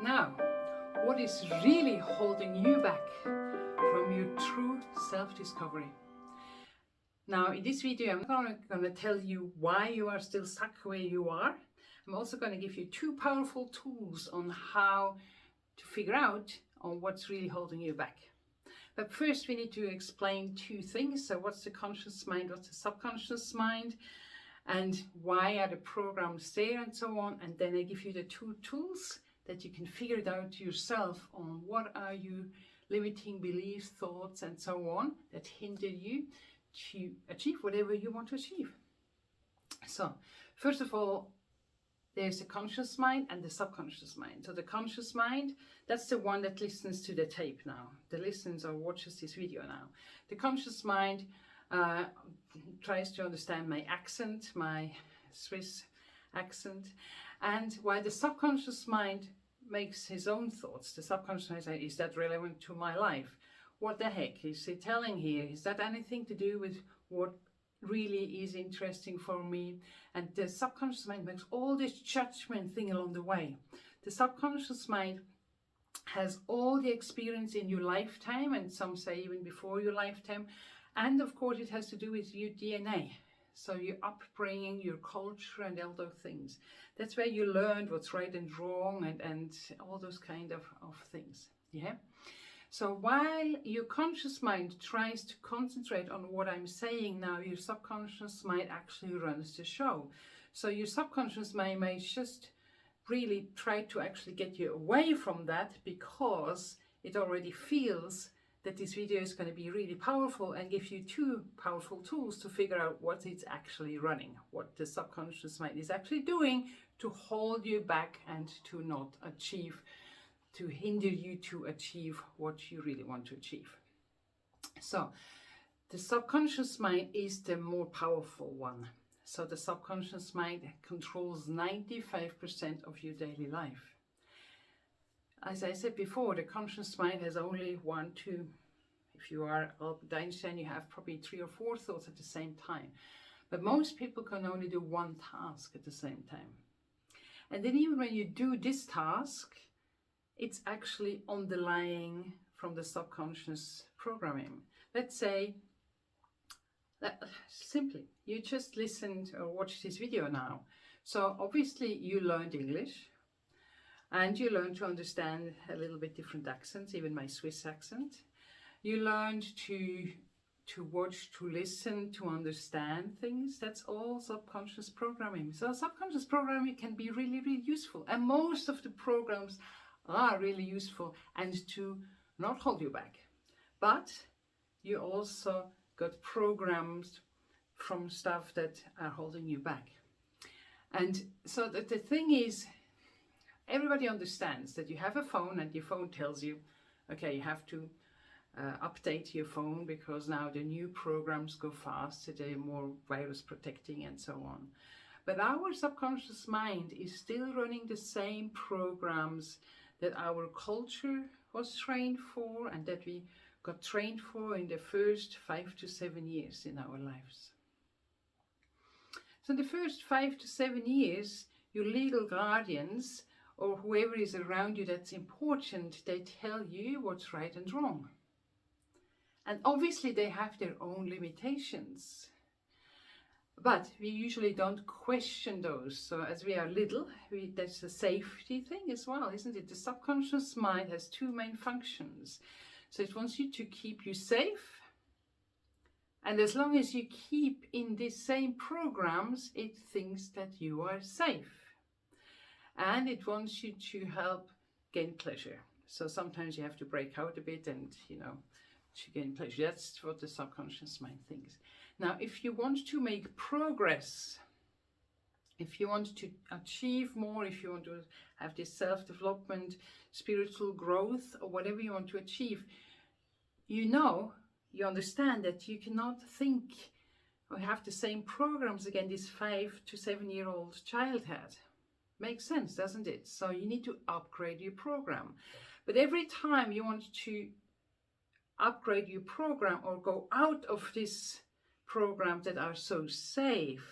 Now, what is really holding you back from your true self-discovery? Now, in this video, I'm not going to tell you why you are still stuck where you are. I'm also going to give you two powerful tools on how to figure out on what's really holding you back. But first, we need to explain two things. So what's the conscious mind, what's the subconscious mind, and why are the programs there and so on. And then I give you the two tools that you can figure it out yourself on what are your limiting beliefs, thoughts, and so on that hinder you to achieve whatever you want to achieve. So, first of all, there's the conscious mind and the subconscious mind. So the conscious mind, that's the one that listens to the tape now, that listens or watches this video now. The conscious mind tries to understand my accent, my Swiss accent, and while the subconscious mind makes his own thoughts, the subconscious mind says, is that relevant to my life? What the heck is he telling here? Is that anything to do with what really is interesting for me? And the subconscious mind makes all this judgment thing along the way. The subconscious mind has all the experience in your lifetime, and some say even before your lifetime, and of course it has to do with your DNA. So your upbringing, your culture, and all those things. That's where you learned what's right and wrong, and all those kind of things. Yeah. So while your conscious mind tries to concentrate on what I'm saying now, your subconscious mind actually runs the show. So your subconscious mind may just really try to actually get you away from that, because it already feels that this video is going to be really powerful and give you two powerful tools to figure out what it's actually running, what the subconscious mind is actually doing to hold you back and to not achieve, to hinder you to achieve what you really want to achieve. So the subconscious mind is the more powerful one. So the subconscious mind controls 95% of your daily life. As I said before, the conscious mind has only one, two. If you are Albert Einstein, you have probably 3 or 4 thoughts at the same time. But most people can only do one task at the same time. And then even when you do this task, it's actually underlying from the subconscious programming. Let's say, simply, you just listened or watched this video now. So obviously you learned English. And you learn to understand a little bit different accents, even my Swiss accent. You learned to watch, to listen, to understand things. That's all subconscious programming. So subconscious programming can be really, really useful. And most of the programs are really useful and to not hold you back. But you also got programs from stuff that are holding you back. And so the thing is, everybody understands that you have a phone and your phone tells you, okay, you have to update your phone because now the new programs go faster, they're more virus protecting and so on. But our subconscious mind is still running the same programs that our culture was trained for and that we got trained for in the first 5 to 7 years in our lives. So in the first 5 to 7 years, your legal guardians or whoever is around you that's important, they tell you what's right and wrong. And obviously they have their own limitations. But we usually don't question those. So as we are little, that's a safety thing as well, isn't it? The subconscious mind has two main functions. So it wants you to keep you safe. And as long as you keep in these same programs, it thinks that you are safe. And it wants you to help gain pleasure. So sometimes you have to break out a bit and, to gain pleasure. That's what the subconscious mind thinks. Now, if you want to make progress, if you want to achieve more, if you want to have this self-development, spiritual growth, or whatever you want to achieve, you understand that you cannot think or have the same programs again this 5 to 7 year old child had. Makes sense, doesn't it? So you need to upgrade your program. But every time you want to upgrade your program or go out of this program that are so safe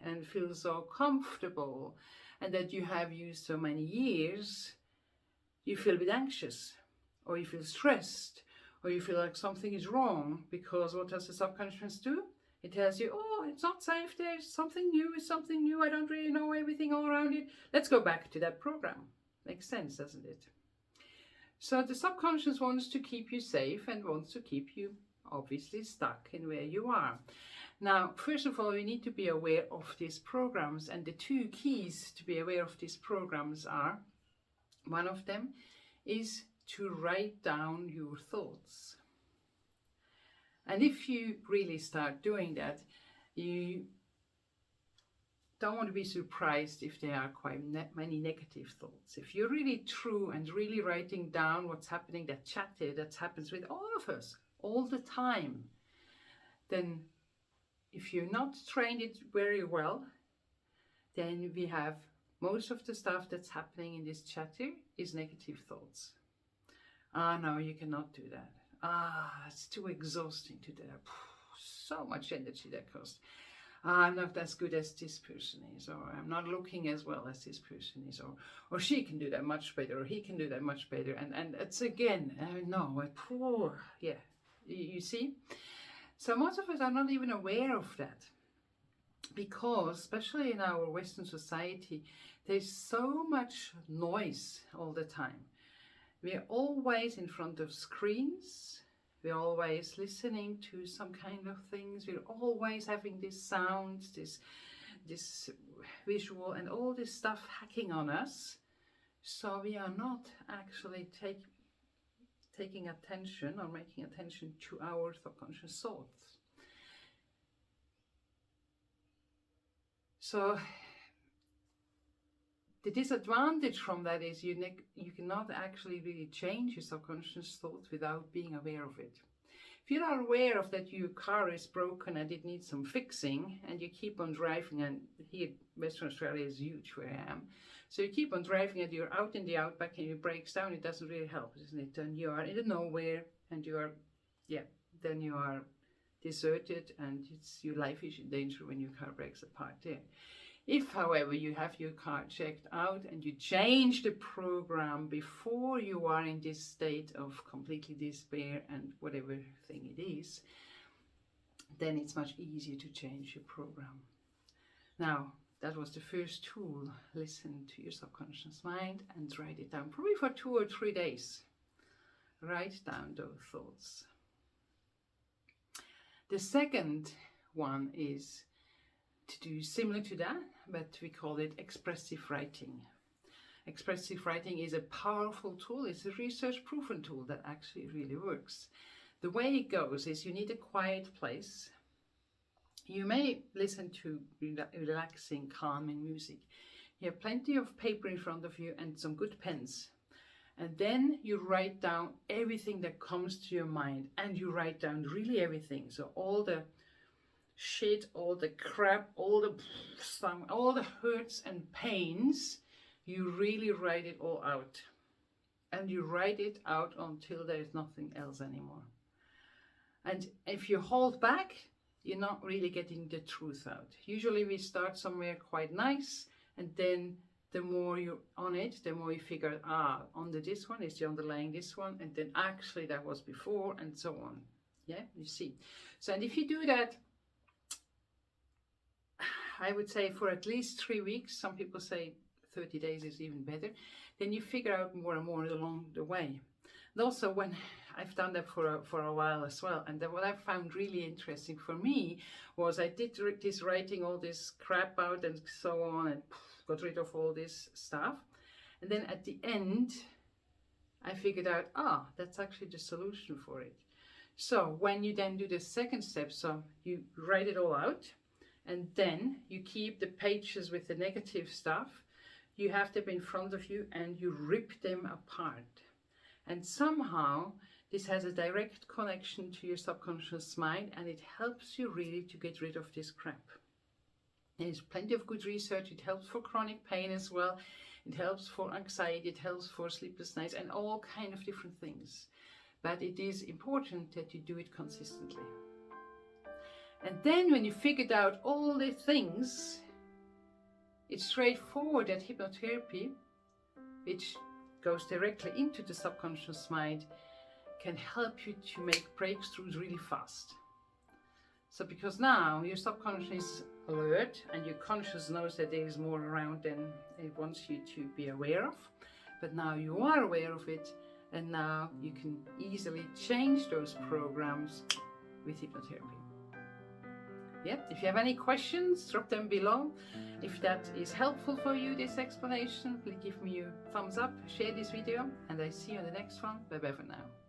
and feel so comfortable and that you have used so many years, you feel a bit anxious, or you feel stressed, or you feel like something is wrong, because what does the subconscious do? It tells you, oh, it's not safe, there's something new, I don't really know everything all around it. Let's go back to that program. Makes sense, doesn't it? So the subconscious wants to keep you safe and wants to keep you obviously stuck in where you are. Now, first of all, we need to be aware of these programs, and the two keys to be aware of these programs are, one of them is to write down your thoughts. And if you really start doing that, you don't want to be surprised if there are quite many negative thoughts. If you're really true and really writing down what's happening, that chatter that happens with all of us all the time, then if you're not trained it very well, then we have most of the stuff that's happening in this chatter is negative thoughts. Ah, no, you cannot do that. Ah, it's too exhausting to do that. So much energy that costs. I'm not as good as this person is, or I'm not looking as well as this person is, or she can do that much better, or he can do that much better. And it's again, no, poor, yeah, you see? So most of us are not even aware of that, because especially in our Western society, there's so much noise all the time. We're always in front of screens. We're always listening to some kind of things. We're always having this sound, this visual, and all this stuff hacking on us. So we are not actually taking attention or making attention to our subconscious thoughts. So the disadvantage from that is you cannot actually really change your subconscious thoughts without being aware of it. If you're not aware of that your car is broken and it needs some fixing, and you keep on driving, and here Western Australia is huge where I am, so you keep on driving and you're out in the outback and it breaks down, it doesn't really help, isn't it? And you are in the nowhere, and then you are deserted, and your life is in danger when your car breaks apart there. If, however, you have your car checked out and you change the program before you are in this state of completely despair and whatever thing it is, then it's much easier to change your program. Now, that was the first tool. Listen to your subconscious mind and write it down, probably for 2 or 3 days. Write down those thoughts. The second one is to do similar to that, but we call it expressive writing. Expressive writing is a powerful tool. It's a research proven tool that actually really works. The way it goes is you need a quiet place. You may listen to relaxing, calming music. You have plenty of paper in front of you and some good pens. And then you write down everything that comes to your mind, and you write down really everything. So all the shit, all the crap, all the hurts and pains, you really write it all out. And you write it out until there is nothing else anymore. And if you hold back, you're not really getting the truth out. Usually we start somewhere quite nice, and then the more you're on it, the more you figure, under this one is the underlying this one, and then actually that was before, and so on. Yeah, you see. So, and if you do that, I would say for at least 3 weeks, some people say 30 days is even better, then you figure out more and more along the way. And also when I've done that for a while as well, and then what I found really interesting for me was I did this writing all this crap out and so on, and got rid of all this stuff. And then at the end, I figured out, that's actually the solution for it. So when you then do the second step, so you write it all out, and then you keep the pages with the negative stuff, you have them in front of you and you rip them apart. And somehow this has a direct connection to your subconscious mind, and it helps you really to get rid of this crap. There's plenty of good research. It helps for chronic pain as well. It helps for anxiety. It helps for sleepless nights and all kind of different things. But it is important that you do it consistently. And then when you figured out all the things, it's straightforward that hypnotherapy, which goes directly into the subconscious mind can help you to make breakthroughs really fast. So because now your subconscious is alert and your conscious knows that there is more around than it wants you to be aware of, but now you are aware of it, and now you can easily change those programs with hypnotherapy. Yep, if you have any questions, drop them below. If that is helpful for you, this explanation, please give me a thumbs up, share this video, and I see you on the next one. Bye bye for now.